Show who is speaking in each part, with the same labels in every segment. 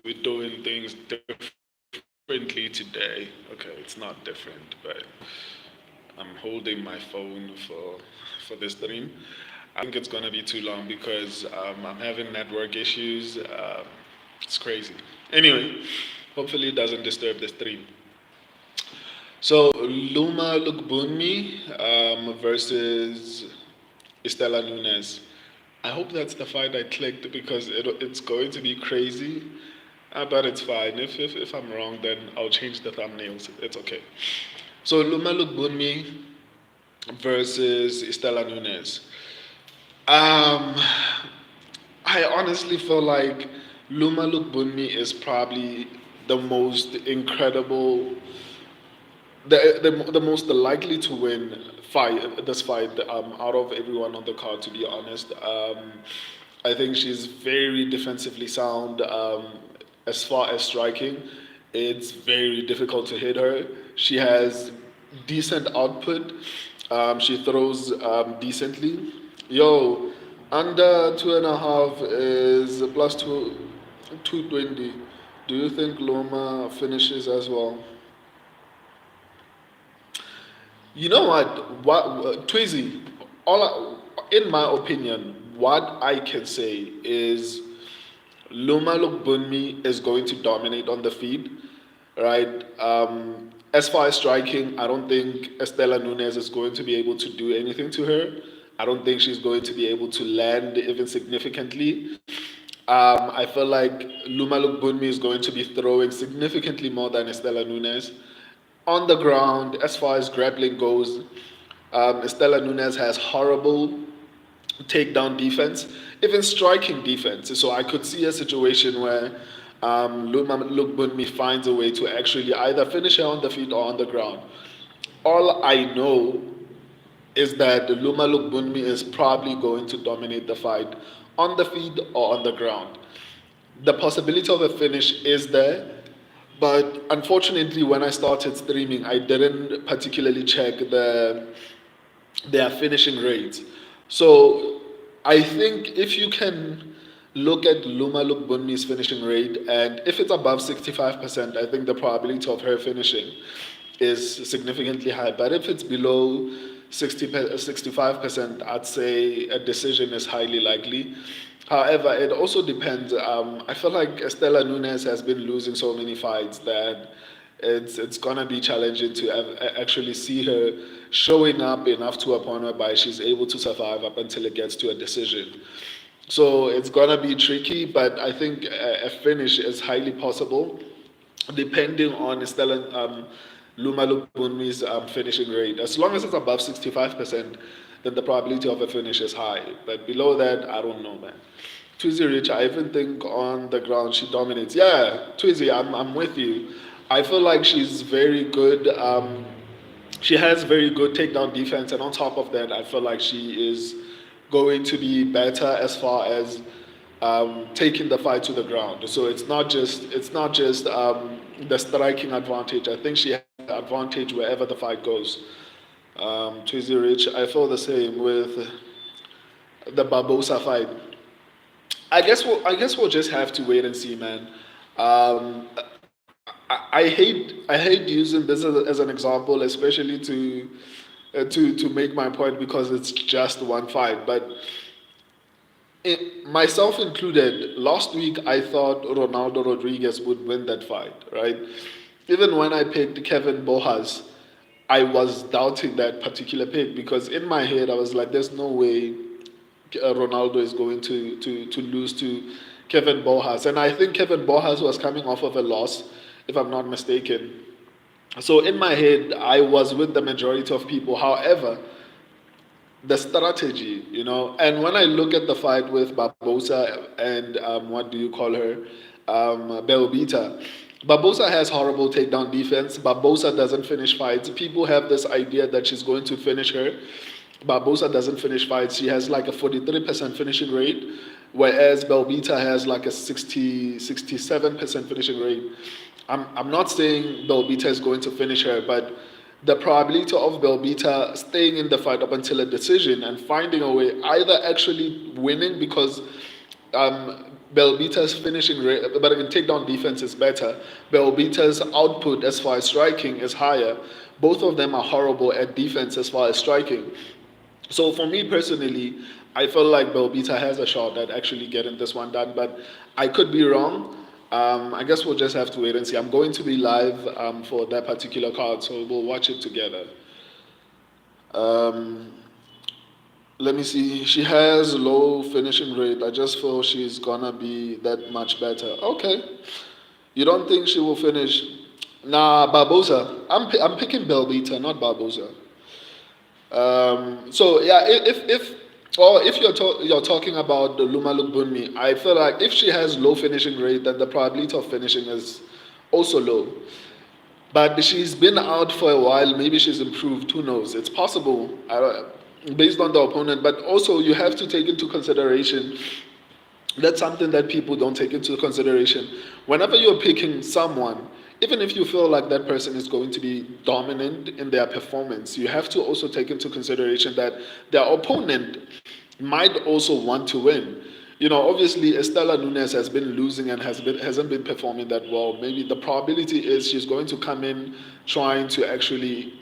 Speaker 1: we're doing things differently today. Okay, it's not different, but I'm holding my phone for this stream. I think it's gonna be too long because I'm having network issues. It's crazy. Anyway, hopefully it doesn't disturb the stream. So Loma Lookboonmee versus Istela Nunes. I hope that's the fight I clicked because it's going to be crazy. But it's fine. If I'm wrong, then I'll change the thumbnails. It's okay. So Loma Lookboonmee versus Istela Nunes. Um, I honestly feel like Loma Lookboonmee is probably the most incredible, the most likely to win fight out of everyone on the card. To be honest, I think she's very defensively sound. As far as striking, it's very difficult to hit her. She has decent output. She throws decently. Yo, under 2.5 is plus 220. Do you think Loma finishes as well? You know what, Twizy, in my opinion, what I can say is Loma Lookboonmee is going to dominate on the feed, right? As far as striking, I don't think Istela Nunes is going to be able to do anything to her. I don't think she's going to be able to land even significantly. I feel like Loma Lookboonmee is going to be throwing significantly more than Istela Nunes. On the ground, as far as grappling goes, Estela Nunes has horrible takedown defense, even striking defense. So I could see a situation where Luma Lookboonmee finds a way to actually either finish her on the feet or on the ground. All I know is that Luma Lookboonmee is probably going to dominate the fight on the feet or on the ground. The possibility of a finish is there, but unfortunately, when I started streaming, I didn't particularly check their finishing rates. So I think if you can look at Luma Lookboonmee's finishing rate, and if it's above 65%, I think the probability of her finishing is significantly high. But if it's below 65%, I'd say a decision is highly likely. However, it also depends. I feel like Estela Nunes has been losing so many fights that it's gonna be challenging to actually see her showing up enough to a point whereby she's able to survive up until it gets to a decision. So it's gonna be tricky, but I think a finish is highly possible, depending on Luma Lookboonmee's finishing rate. As long as it's above 65%, then the probability of a finish is high. But below that, I don't know, man. Twizy Rich, I even think on the ground she dominates. Yeah, Twizy, I'm with you. I feel like she's very good. She has very good takedown defense, and on top of that, I feel like she is going to be better as far as taking the fight to the ground. So it's not just the striking advantage. I think she has the advantage wherever the fight goes. Twizy Rich, I feel the same with the Barbosa fight. I guess we'll just have to wait and see, man. Um, I hate using this as an example, especially to make my point because it's just one fight. But myself included, last week I thought Ronaldo Rodriguez would win that fight, right? Even when I picked Kevin Bohas, I was doubting that particular pick because in my head I was like, there's no way Ronaldo is going to lose to Kevin Bohas. And I think Kevin Bohas was coming off of a loss, if I'm not mistaken. So in my head, I was with the majority of people. However, the strategy, and when I look at the fight with Barbosa and what do you call her, Belbita, Barbosa has horrible takedown defense. Barbosa doesn't finish fights. People have this idea that she's going to finish her. Barbosa doesn't finish fights. She has like a 43% finishing rate, whereas Belbita has like a 67% finishing rate. I'm not saying Belbita is going to finish her, but the probability of Belbita staying in the fight up until a decision and finding a way, either actually winning because um, Belbita's finishing rate, but again, takedown defense is better. Belbita's output as far as striking is higher. Both of them are horrible at defense as far as striking. So for me personally, I feel like Belbita has a shot at actually getting this one done, but I could be wrong. I guess we'll just have to wait and see. I'm going to be live for that particular card, so we'll watch it together. Um, Let me see. She has low finishing rate. I just feel she's gonna be that much better. Okay. You don't think she will finish? Nah, Barbosa. I'm picking Belbita, not Barbosa. So yeah, if you're talking about the Loma Lookboonmee, I feel like if she has low finishing rate, then the probability of finishing is also low. But she's been out for a while. Maybe she's improved. Who knows? It's possible, based on the opponent. But also, you have to take into consideration. That's something that people don't take into consideration. Whenever you're picking someone, even if you feel like that person is going to be dominant in their performance, you have to also take into consideration that their opponent might also want to win. Obviously, Istela Nunes has been losing and hasn't been performing that well. Maybe the probability is she's going to come in trying to actually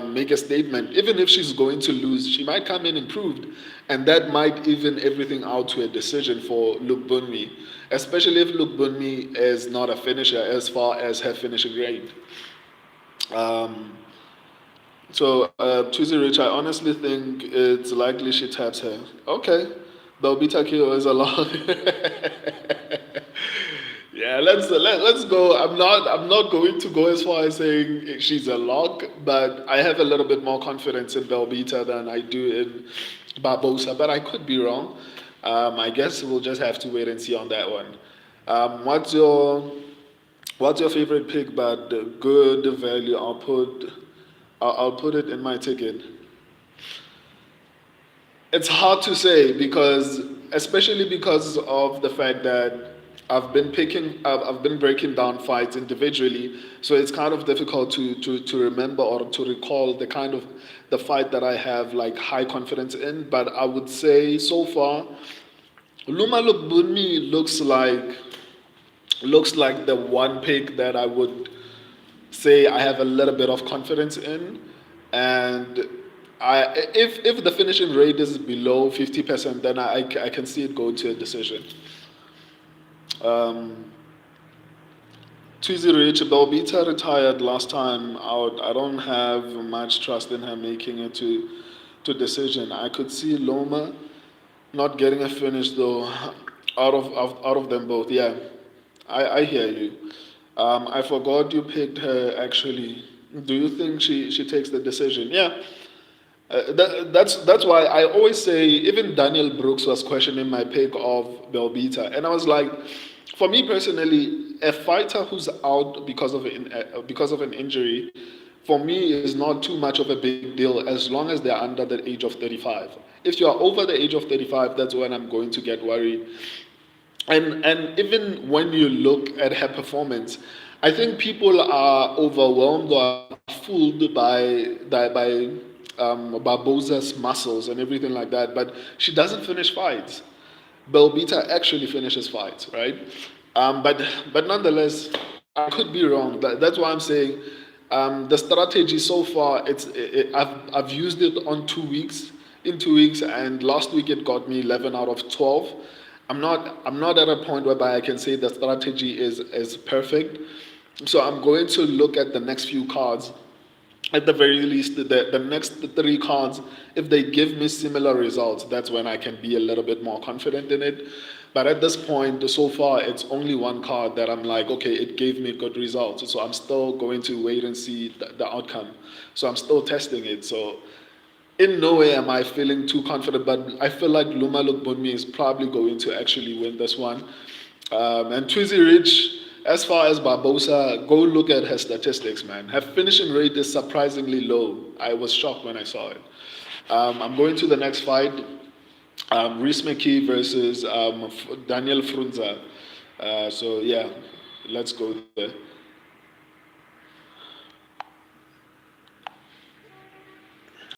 Speaker 1: make a statement. Even if she's going to lose, she might come in improved, and that might even everything out to a decision for Lookboonmee, especially if Lookboonmee is not a finisher as far as her finishing rate. Um, Twizy Rich, I honestly think it's likely she taps her. Okay. Belbita Kyo is a lot. Yeah, let's go. I'm not going to go as far as saying she's a lock, but I have a little bit more confidence in Belbita than I do in Barbosa, but I could be wrong. I guess we'll just have to wait and see on that one. What's your favorite pick? But good value. I'll put it in my ticket. It's hard to say because, especially because of the fact that I've been breaking down fights individually, so it's kind of difficult to remember or to recall the fight that I have like high confidence in. But I would say so far, Loma Lookboonmee looks like the one pick that I would say I have a little bit of confidence in, and if the finishing rate is below 50%, then I can see it go to a decision. Um, Twizy Rich, Belbita retired last time out. I don't have much trust in her making it to decision. I could see Loma not getting a finish though, out of them both. Yeah, I hear you. I forgot you picked her actually. Do you think she takes the decision? Yeah. That's why I always say even Daniel Brooks was questioning my pick of Belbita, and I was like, for me personally, a fighter who's out because of an injury, for me is not too much of a big deal as long as they're under the age of 35. If you are over the age of 35, that's when I'm going to get worried. And even when you look at her performance, I think people are overwhelmed or fooled by Barbosa's muscles and everything like that. But she doesn't finish fights. Belbita actually finishes fights, right? But nonetheless, I could be wrong. That's why I'm saying the strategy so far. I've used it on 2 weeks. In 2 weeks, and last week it got me 11 out of 12. I'm not at a point whereby I can say the strategy is perfect. So I'm going to look at the next few cards, at the very least the next three cards. If they give me similar results, that's when I can be a little bit more confident in it. But at this point, so far, it's only one card that I'm like, okay, it gave me good results, so I'm still going to wait and see the outcome. So I'm still testing it. So in no way am I feeling too confident, but I feel like Loma Lookboonmee is probably going to actually win this one. And Twizy Rich, as far as Barbosa, go look at her statistics, man. Her finishing rate is surprisingly low. I was shocked when I saw it. I'm going to the next fight. Reese McKee versus Daniel Frunza. So yeah, let's go there.